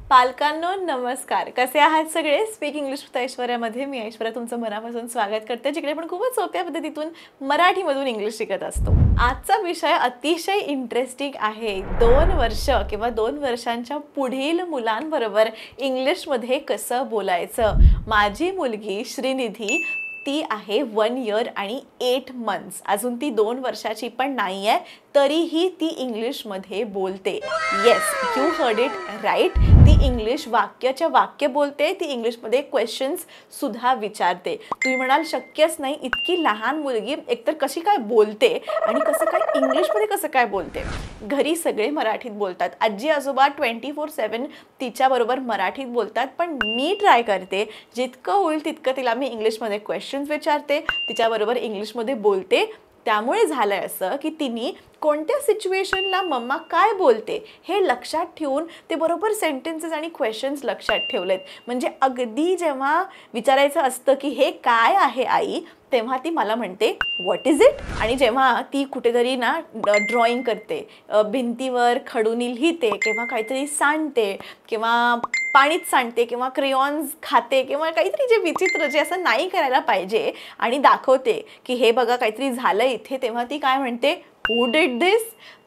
पालकांनो नमस्कार. कसे आहात सगळे? स्पीक इंग्लिश विथ ऐश्वर्यामध्ये मी ऐश्वर्या तुमचं मनापासून स्वागत करते, जिकडे आपण खूपच सोप्या पद्धतीतून मराठीमधून इंग्लिश शिकत असतो. आजचा विषय अतिशय इंटरेस्टिंग आहे. 2 वर्ष किंवा 2 वर्षांच्या पुढील मुलांबरोबर इंग्लिशमध्ये कसं बोलायचं. माझी मुलगी श्रीनिधी ती आहे 1 इयर आणि 8 मंथ्स. अजून ती 2 वर्षाची पण नाही आहे, तरीही ती इंग्लिशमध्ये बोलते. Yes, you heard it right. ती इंग्लिश वाक्याच्या वाक्य बोलते. ती इंग्लिशमध्ये क्वेश्चन्स सुद्धा विचारते. तुम्ही म्हणाल शक्यच नाही, इतकी लहान मुलगी एकतर कशी काय बोलते आणि कसं काय इंग्लिशमध्ये कसं काय बोलते. घरी सगळे मराठीत बोलतात. आजी आजोबा 24/7 तिच्याबरोबर मराठीत बोलतात, पण मी ट्राय करते जितकं होईल तितकं तिला मी इंग्लिशमध्ये क्वेश्चन्स विचारते, तिच्याबरोबर इंग्लिशमध्ये बोलते. त्यामुळे झालंय असं की तिने कोणत्या सिच्युएशनला मम्मा काय बोलते हे लक्षात ठेवून ते बरोबर सेंटेन्सेस आणि क्वेश्चन्स लक्षात ठेवलेत. म्हणजे अगदी जेव्हा विचारायचं असतं की हे काय आहे आई, तेव्हा ती मला म्हणते व्हॉट इज इट. आणि जेव्हा ती कुठेतरी ना ड्रॉइंग करते, भिंतीवर खडूनी लिहिते किंवा काहीतरी सांडते किंवा पाणीच सांडते किंवा क्रेयॉन्स खाते किंवा काहीतरी जे विचित्र जे असं नाही करायला पाहिजे आणि दाखवते की हे बघा काहीतरी झालं इथे, तेव्हा ती काय म्हणते हू डिड दिस.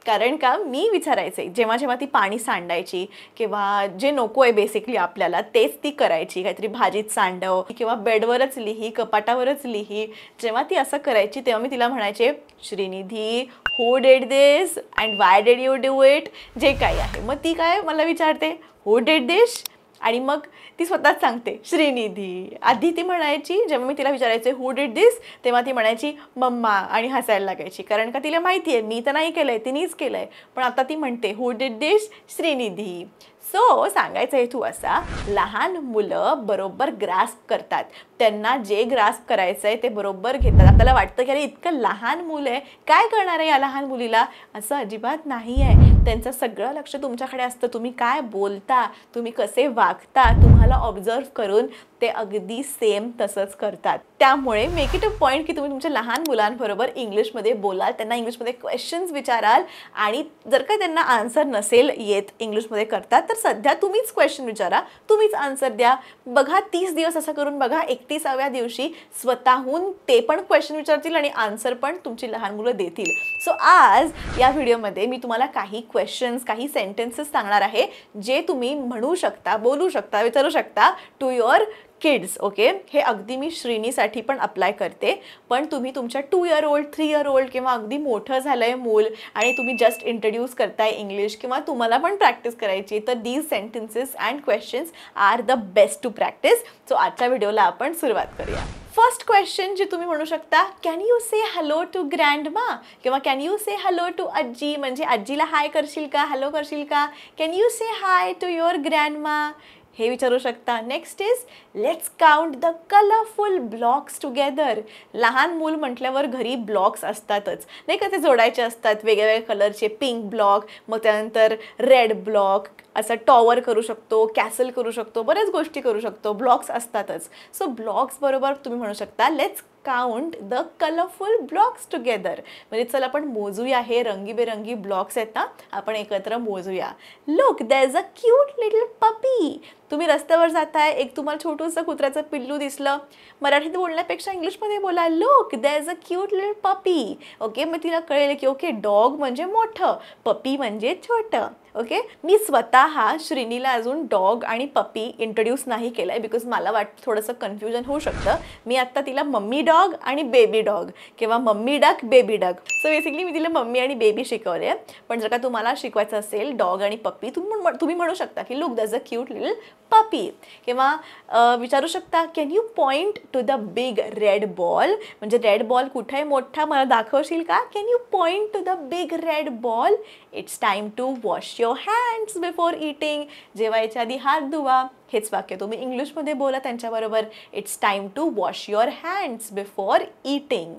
कारण का मी विचारायचे जेव्हा जेव्हा ती पाणी सांडायची किंवा जे नको आहे बेसिकली आपल्याला तेच ती करायची, काहीतरी भाजीत सांडव किंवा बेडवरच लिही, कपाटावरच लिही. जेव्हा ती असं करायची तेव्हा मी तिला म्हणायचे Shrinidhi who did this and why did you do it, जे काही आहे. मग ती काय मला विचारते हू डिड दिस आणि मग ती स्वतःच सांगते श्रीनिधी. आधी ती म्हणायची जेव्हा मी तिला विचारायचे हू डिड दिस, तेव्हा ती म्हणायची मम्मा आणि हसायला लागायची. कारण का तिला माहिती आहे मी तर नाही केलंय, तिनेच केलंय. पण आता ती म्हणते who did this Shrinidhi. So सांगायचं हेतू असा, लहान मुलं बरोबर ग्रास्प करतात. त्यांना जे ग्रास्प करायचं आहे ते बरोबर घेतात. आपल्याला वाटतं की अरे इतकं लहान मुलं आहे, काय करणार आहे या लहान मुलीला, असं अजिबात नाही आहे. त्यांचं सगळं लक्ष तुमच्याकडे असतं. तुम्ही काय बोलता, तुम्ही कसे वागता, तुम्हाला ऑब्झर्व करून ते अगदी सेम तसंच करतात. त्यामुळे मेक इट अ पॉईंट की तुम्ही तुमच्या लहान मुलांबरोबर इंग्लिशमध्ये बोलाल, त्यांना इंग्लिशमध्ये क्वेश्चन्स विचाराल आणि जर का त्यांना आन्सर नसेल येत इंग्लिशमध्ये करतात तर सध्या तुम्हीच क्वेश्चन विचारा, तुम्हीच आन्सर द्या. बघा 30 दिवस असं करून बघा, 31व्या दिवशी स्वतःहून ते पण क्वेश्चन विचारतील आणि आन्सर पण तुमची लहान मुलं देतील. सो आज या व्हिडिओमध्ये मी तुम्हाला काही क्वेश्चन्स, काही सेंटेन्सेस सांगणार आहे जे तुम्ही म्हणू शकता, बोलू शकता, विचारू शकता टू युअर किड्स. ओके, हे अगदी मी श्रीनीसाठी पण अप्लाय करते. पण तुम्ही तुमच्या 2 इयर ओल्ड, 3 इयर ओल्ड किंवा अगदी मोठं झालंय मूल आणि तुम्ही जस्ट इंट्रोड्यूस करताय इंग्लिश किंवा तुम्हाला पण प्रॅक्टिस करायची, तर these sentences and questions are the best to practise. So आजच्या व्हिडिओला आपण सुरुवात करूया. फर्स्ट क्वेश्चन जे तुम्ही म्हणू शकता, can you say hello to grandma किंवा can you say hello to आजी. म्हणजे आजीला हाय करशील का, हॅलो करशील का. Can you say hi to your grandma, हे विचारू शकता. Next is let's count the colourful blocks together. लहान मूल म्हटल्यावर घरी ब्लॉक्स असतातच नाही का, ते जोडायचे असतात वेगवेगळ्या कलरचे. पिंक ब्लॉक, मग त्यानंतर रेड ब्लॉक, असं टॉवर करू शकतो, कॅसल करू शकतो, बऱ्याच गोष्टी करू शकतो. ब्लॉक्स असतातच. सो ब्लॉक्स बरोबर तुम्ही म्हणू शकता let's count the colourful blocks together. म्हणजे चला आपण मोजूया, हे रंगीबेरंगी ब्लॉक्स आहेत ना, आपण एकत्र मोजूया. Look there is a cute little puppy. तुम्ही रस्त्यावर जाताय, एक तुम्हाला छोटूसं कुत्र्याचं पिल्लू दिसलं, मराठीत बोलण्यापेक्षा इंग्लिशमध्ये बोला look there is a cute little puppy. Okay, मग तिला कळेल की ओके डॉग म्हणजे मोठं, पपी म्हणजे छोटं. ओके, मी स्वतः श्रीनीला अजून डॉग आणि पपी इंट्रोड्यूस नाही केलं आहे बिकॉज मला वाटतं थोडंसं कन्फ्युजन होऊ शकतं. मी आत्ता तिला मम्मी डॉग आणि बेबी डॉग किंवा मम्मी डक बेबी डग, सो बेसिकली मी तिला मम्मी आणि बेबी शिकवले. पण जर का तुम्हाला शिकवायचं असेल डॉग आणि पप्पी, तुम्ही म्हणू शकता की look there is a cute little puppy. किंवा विचारू शकता can you point to the big red ball. म्हणजे रेड बॉल कुठे आहे मोठा, मला दाखवशील का. Can you point to the big red ball. It's time to wash your hands before eating. जेवायच्या आधी हात धुवा. हेच वाक्य तुम्ही इंग्लिशमध्ये बोला त्यांच्याबरोबर. It's time to wash your hands before eating.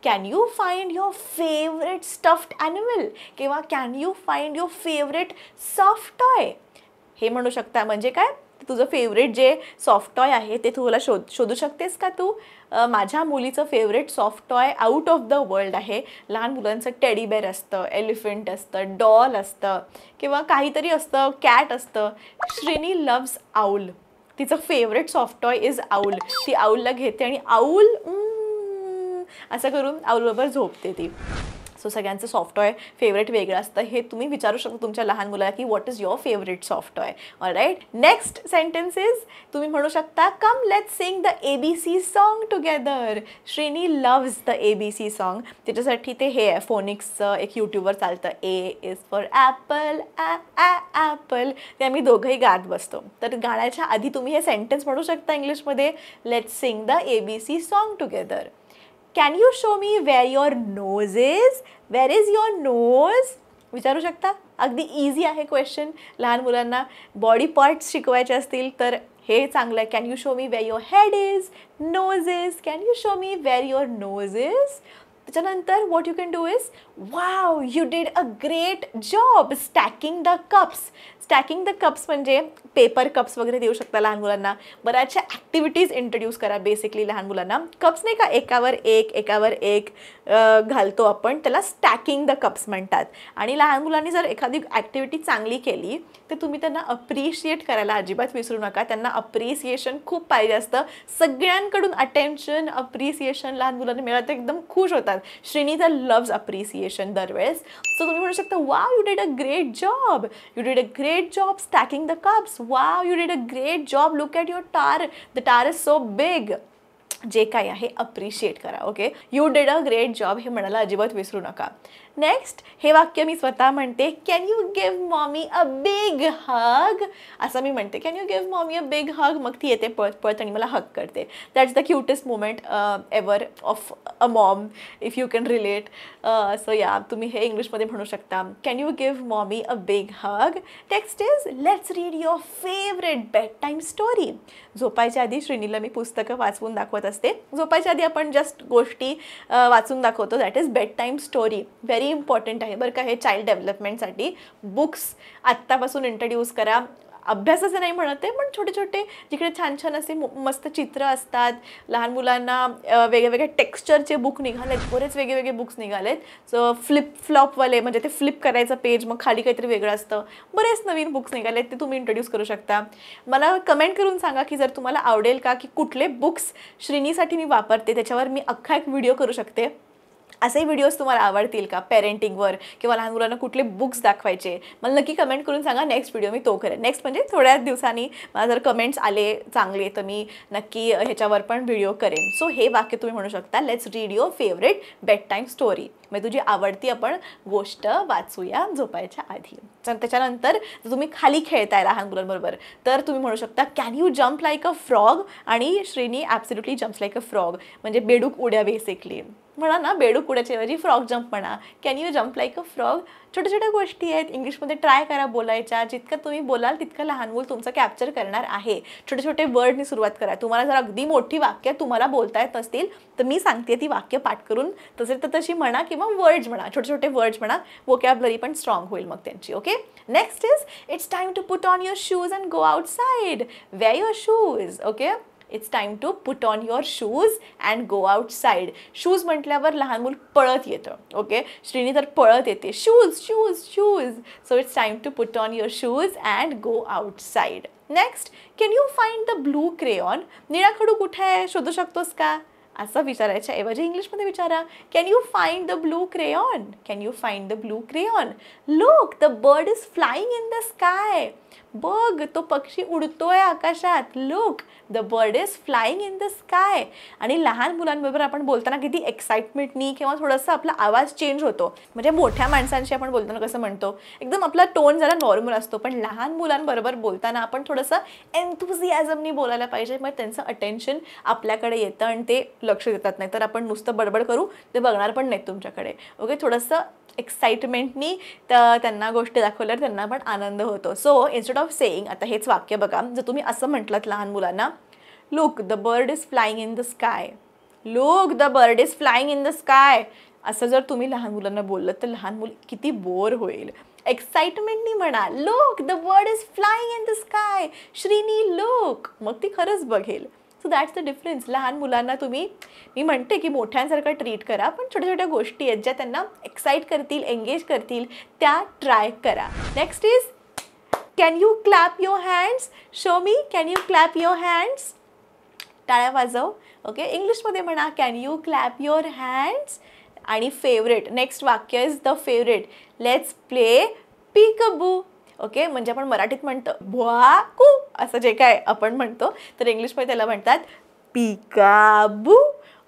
Can you find your favourite stuffed animal किंवा can you find your favourite soft toy. हे म्हणू शकता. म्हणजे काय, तुझं फेवरेट जे सॉफ्ट टॉय आहे ते तुला शोधू शकतेस का तू? माझ्या मुलीचं favourite soft toy out of the world आहे. लहान मुलांचं टेडी बेअर असतं, एलिफंट असतं, डॉल असतं किंवा काहीतरी असतं, कॅट असतं. Shrini loves owl. तिचं favourite soft toy is owl. ती आऊलला घेते आणि आऊल असं करून आऊलबरोबर झोपते ती. सो सगळ्यांचं सॉफ्ट टॉय फेवरेट वेगळं असतं. हे तुम्ही विचारू शकता तुमच्या लहान मुलाला की what is your favourite soft toy. All right, next sentence is तुम्ही म्हणू शकता come let's sing the ABC song together. Srini loves the ABC song. त्याच्यासाठी ते हे आहे फोनिक्सचं एक यूट्यूबवर चालतं. A is for Apple, Apple. ते आम्ही दोघंही गात बसतो. तर गाण्याच्या आधी तुम्ही हे सेंटेन्स म्हणू शकता इंग्लिशमध्ये, let's sing the ABC song together. Can you show me where your nose is. Where is your nose विचारू शकता. अगदी इझी आहे क्वेश्चन. लहान मुलांना बॉडी पार्ट्स शिकवायचे असतील तर हे चांगलं आहे. Can you show me where your head is, nose is. Can you show me where your nose is. त्याच्यानंतर what you can do is wow you did a great job stacking the cups. Stacking the cups म्हणजे paper cups वगैरे देऊ शकता लहान मुलांना. बऱ्याचशा activities introduce करा basically लहान मुलांना. कप्स नाही का एकावर एक घालतो आपण, त्याला स्टॅकिंग द कप्स म्हणतात. आणि लहान मुलांनी जर एखादी ॲक्टिव्हिटी चांगली केली तर तुम्ही त्यांना अप्रिशिएट करायला अजिबात विसरू नका. त्यांना अप्रिसिएशन खूप पाहिजे असतं. सगळ्यांकडून अटेन्शन, अप्रिसिएशन लहान मुलांना मिळालं तर एकदम खुश होतात. श्रीनी तर लव्ज अप्रिसिएशन दरवेळेस. सो तुम्ही म्हणू शकता wow you did a great job. You did a great job stacking the cups. Wow you did a great job. Look at your टार. द टार इज सो बिग. जे काही आहे अप्रिशिएट करा. Okay, you did a great job हे म्हणायला अजिबात विसरू नका. नेक्स्ट हे वाक्य मी स्वतः म्हणते. Can you give mommy a big hug. असं मी म्हणते can you give mommy a big hug. मग ती येते पळत पळत आणि मला हग करते. That's the cutest moment ever of a mom if you can relate. So या तुम्ही हे इंग्लिशमध्ये म्हणू शकता. Can you give mommy a big hug. Next is let's read your favourite bed time story. झोपायच्या आधी श्रीनीला मी पुस्तकं वाचवून दाखवत असते. झोपायच्या आधी आपण जस्ट गोष्टी वाचून दाखवतो. That is bed time story. Very important आहे बरं का हे चाइल्ड डेव्हलपमेंटसाठी. बुक्स आत्तापासून इंट्रोड्यूस करा. अभ्यासाचं नाही म्हणत आहे पण छोटे छोटे जिकडे छान छान असे मस्त चित्र असतात. लहान मुलांना वेगवेगळे टेक्स्चरचे बुक निघालेत. बरेच वेगवेगळे बुक्स निघालेत. सो फ्लिप फ्लॉपवाले म्हणजे ते फ्लिप करायचं पेज मग खाली काहीतरी वेगळं असतं. बरेच नवीन बुक्स निघालेत ते तुम्ही इंट्रोड्यूस करू शकता. मला कमेंट करून सांगा की जर तुम्हाला आवडेल का की कुठले बुक्स श्रीनीसाठी मी वापरते. त्याच्यावर मी अख्खा एक व्हिडिओ करू शकते. असे व्हिडिओज तुम्हाला आवडतील का पेरेंटिंगवर किंवा लहान मुलांना कुठले बुक्स दाखवायचे मला नक्की कमेंट करून सांगा. नेक्स्ट व्हिडिओ मी तो करेन. नेक्स्ट म्हणजे थोड्याच दिवसांनी मला जर कमेंट्स आले चांगले तर मी नक्की ह्याच्यावर पण व्हिडिओ करेन. सो हे वाक्य तुम्ही म्हणू शकता let's read your favourite bed time story. म्हणजे तुझी आवडती आपण गोष्ट वाचूया झोपायच्या आधी. त्याच्यानंतर तुम्ही खाली खेळताय लहान मुलांबरोबर तर तुम्ही म्हणू शकता can you jump like a frog. आणि Shrini absolutely jumps like a frog म्हणजे बेडूक उड्या बेसिकली. म्हणा ना बेडूक उड्याच्या ऐवजी फ्रॉग जम्प म्हणा. Can you jump like a frog. छोट्या छोट्या गोष्टी आहेत इंग्लिशमध्ये ट्राय करा बोलायच्या. जितकं तुम्ही बोलाल तितकं लहान मूल तुमचं कॅप्चर करणार आहे. छोटे छोटे वर्डनी सुरुवात करा. तुम्हाला जर अगदी मोठी वाक्य तुम्हाला बोलता येत नसतील तर मी सांगते ती वाक्य पाठ करून तशी म्हणा किंवा वर्ड्स म्हणा. छोटे छोटे वर्ड्स म्हणा. वोकॅबलरी पण स्ट्रॉंग होईल मग त्यांची. Okay, next is it's time to put on your shoes and go outside. Wear your shoes. Okay, it's time to put on your shoes and go outside. Shoes म्हटल्यावर लहान मूल पळत येतं. ओके, श्रीनी तर पळत येते shoes shoes shoes. So it's time to put on your shoes and go outside. Next can you find the blue crayon. निळा खडू कुठे आहे शोधू शकतोस का असं विचारायच्या ऐवजी इंग्लिशमध्ये विचारा can you find the blue crayon. Can you find the blue crayon. Look the bird is flying in the sky. बघ तो पक्षी उडतोय आकाशात. Look the bird is flying in the sky. आणि लहान मुलांबरोबर आपण बोलताना किती एक्साइटमेंटनी किंवा थोडंसं आपला आवाज चेंज होतो. म्हणजे मोठ्या माणसांशी आपण बोलताना कसं म्हणतो एकदम आपला टोन जरा नॉर्मल असतो पण लहान मुलांबरोबर बोलताना आपण थोडंसं एन्थुझियाझमनी बोलायला पाहिजे. मग त्यांचं अटेन्शन आपल्याकडे येतं आणि ते लक्ष देतात. नाही तर आपण नुसतं बडबड करू ते बघणार पण नाहीत तुमच्याकडे. ओके, थोडंसं एक्साइटमेंटनी त्यांना गोष्टी दाखवल्यावर त्यांना पण आनंद होतो. सो इन्स्टेड ऑफ सेईंग आता हेच वाक्य बघा जर तुम्ही असं म्हटलं लहान मुलांना look the bird is flying in the sky. Look the bird is flying in the sky. असं जर तुम्ही लहान मुलांना बोललात तर लहान मूल किती बोर होईल. एक्साइटमेंटनी म्हणा, look the bird is flying in the sky, Srini look, मग ती खरंच बघेल. So that's the difference. लहान मुलांना तुम्ही, मी म्हणते की मोठ्यांसारखं ट्रीट करा, पण छोट्या छोट्या गोष्टी आहेत ज्या त्यांना एक्साइट करतील, एंगेज करतील, त्या ट्राय करा. Next is can you clap your hands. Show me, can you clap your hands. टाळ्या वाजव. ओके, इंग्लिशमध्ये म्हणा can you clap your hands. आणि फेवरेट, नेक्स्ट वाक्य is the favourite, let's play peekaboo. Okay, म्हणजे आपण मराठीत म्हणतो भुआकू असं जे काय आपण म्हणतो, तर इंग्लिशमध्ये त्याला म्हणतात पीकाबू.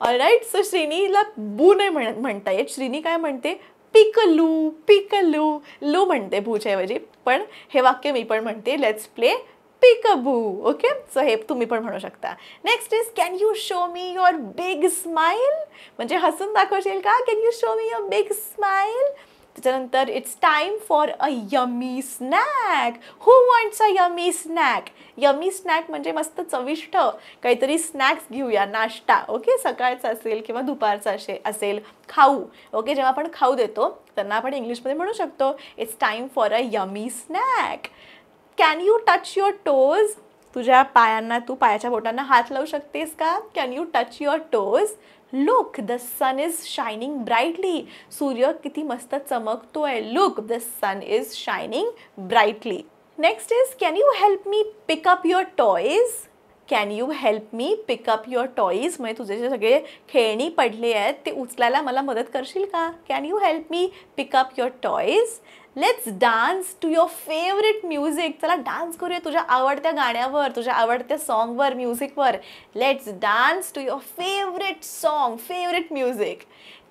ऑलराईट. सो श्रीनीला बू नाही म्हणता येत. श्रीनी काय म्हणते, पिकलू, पिकलू. लू म्हणते भूच्या ऐवजी. पण हे वाक्य मी पण म्हणते, let's play peekaboo. Okay, so हे तुम्ही पण म्हणू शकता. Next is can you show me your big smile. म्हणजे हसून दाखवशील का, can you show me your big smile. त्याच्यानंतर it's time for a yummy snack. Who wants a yummy snack. Yummy snack म्हणजे मस्त चविष्ट काहीतरी स्नॅक्स घेऊया, नाश्ता. ओके, सकाळचा असेल किंवा दुपारचा असेल, खाऊ. ओके, जेव्हा आपण खाऊ देतो त्यांना आपण इंग्लिशमध्ये म्हणू शकतो it's time for a yummy snack. Can you touch your toes. तुझ्या पायांना, तू पायाच्या बोटांना हात लावू शकतेस का. Can you touch your toes. Look the sun is shining brightly. सूर्य किती मस्त चमकतोय. Look the sun is shining brightly. Next is can you help me pick up your toys. Can you help me pick up your toys. म्हणजे तुझे जे सगळे खेळणी पडले आहेत ते उचलायला मला मदत करशील का. Can you help me pick up your toys. Let's dance to your favourite music. चला डान्स करूया तुझ्या आवडत्या गाण्यावर, तुझ्या आवडत्या सॉन्गवर, म्युझिकवर. Let's dance to your favourite song, favourite music.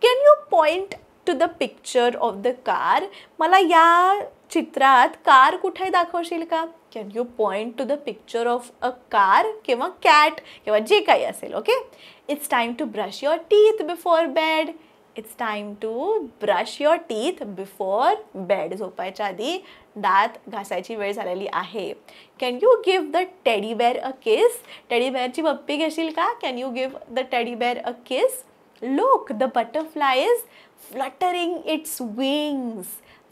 Can you point to the picture of the car. मला या चित्रात कार कुठे दाखवशील का. Can you point to the picture of a car किंवा कॅट किंवा जे काही असेल. Okay, it's time to brush your teeth before bed. It's time to brush your teeth before bed. झोपायच्या आधी दात घासायची वेळ झालेली आहे. Can you give the teddy bear a kiss. Teddy बेअरची पप्पी घेशील का. Can you give the teddy bear a kiss. Look the butterfly is fluttering its wings.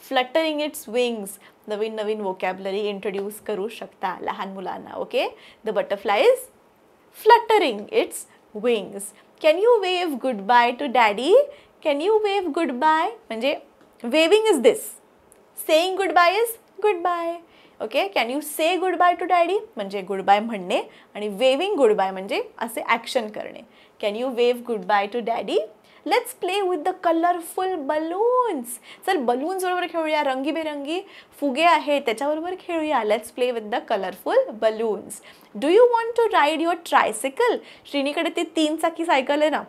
Fluttering its wings. नवीन नवीन वोकॅबलरी इंट्रोड्यूस करू शकता लहान मुलांना. Okay, the butterfly is fluttering its wings. Can you wave goodbye to daddy. Can you wave goodbye. म्हणजे waving is this, saying goodbye is goodbye. Okay, can you say goodbye to daddy म्हणजे goodbye म्हणणे, आणि waving goodbye म्हणजे असे action करणे. Can you wave goodbye to daddy. Let's play with the colourful balloons. चल balloons बरोबर खेळूया. रंगीबेरंगी फुगे आहेत त्याच्याबरोबर खेळूया. Let's play with the colourful balloons. Do you want to ride your tricycle. श्रीनीकडे ती 3 चाकी सायकल आहे ना,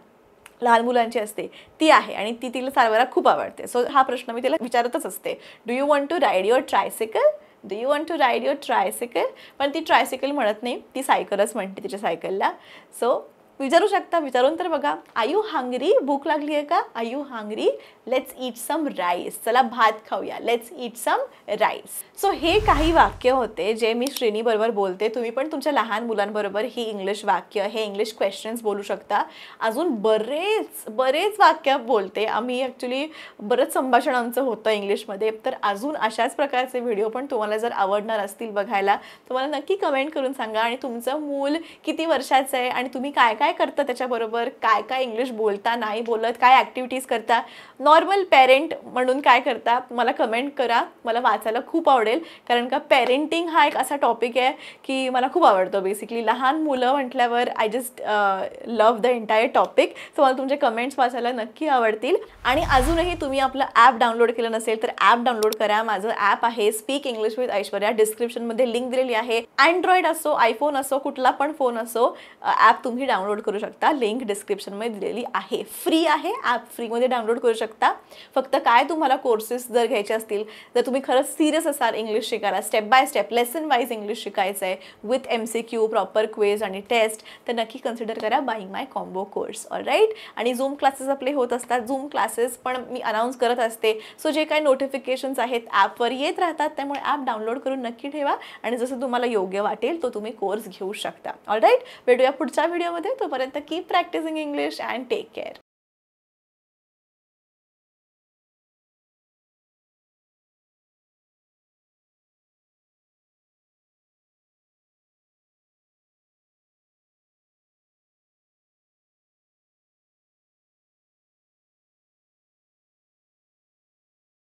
लहान मुलांची असते ती आहे, आणि ती तिला चालवायला खूप आवडते. सो हा प्रश्न मी तिला विचारतच असते, do you want to ride your tricycle. Do you want to ride your tricycle. पण ती ट्रायसिकल म्हणत नाही, ती सायकलच म्हणते तिच्या सायकलला. सो विचारू शकता, विचारून तर बघा. Are you hungry. भूक लागली आहे का. Are you hungry. Let's eat some rice. चला भात खाऊया. Let's eat some rice. So हे काही वाक्य होते जे मी श्रेणी बरोबर बोलते. तुम्ही पण तुमच्या लहान मुलांबरोबर ही इंग्लिश वाक्य, हे इंग्लिश क्वेश्चन्स बोलू शकता. अजून बरेच वाक्य बोलते आम्ही. ॲक्च्युली बरंच संभाषण आमचं होतं इंग्लिशमध्ये. तर अजून अशाच प्रकारचे व्हिडिओ पण तुम्हाला जर आवडणार असतील बघायला, तुम्हाला नक्की कमेंट करून सांगा. आणि तुमचं मूल किती वर्षाचं आहे आणि तुम्ही काय काय करता त्याच्याबरोबर, काय काय इंग्लिश बोलता, नाही बोलत, काय ॲक्टिव्हिटीज करता, नॉर्मल पेरेंट म्हणून काय करता, मला कमेंट करा. मला वाचायला खूप आवडेल, कारण का पेरेंटिंग हा एक असा टॉपिक आहे की मला खूप आवडतो. बेसिकली लहान मुलं म्हटल्यावर I just love the entire topic. So मला तुमचे कमेंट्स वाचायला नक्की आवडतील. आणि अजूनही तुम्ही आपलं ॲप डाउनलोड केलं नसेल तर ॲप डाउनलोड करा. माझं ॲप आहे स्पीक इंग्लिश विथ ऐश्वर्या. डिस्क्रिप्शनमध्ये लिंक दिलेली आहे. अँड्रॉइड असो, आयफोन असो, कुठला पण फोन असो, ॲप तुम्ही डाउनलोड करू शकता. लिंक डिस्क्रिप्शनमध्ये दिलेली आहे. फ्री आहे ॲप, फ्रीमध्ये डाउनलोड करू शकता. फक्त काय तुम्हाला कोर्सेस जर घ्यायचे असतील, जर तुम्ही खरंच सिरियस असाल इंग्लिश शिकायला, step by step lesson wise English शिकायचं आहे विथ MCQ, प्रॉपर क्वेज आणि टेस्ट, तर नक्की कन्सिडर करा बाईंग माय कॉम्बो कोर्स. ऑलराईट. आणि झूम क्लासेस आपले होत असतात. झूम क्लासेस पण मी अनाऊन्स करत असते. सो जे काही नोटिफिकेशन्स आहेत ॲपवर येत राहतात, त्यामुळे ॲप डाउनलोड करून नक्की ठेवा आणि जसं तुम्हाला योग्य वाटेल तो तुम्ही कोर्स घेऊ शकता. ऑलराईट. भेटूया पुढच्या व्हिडिओमध्ये. तोपर्यंत keep practising English and take care.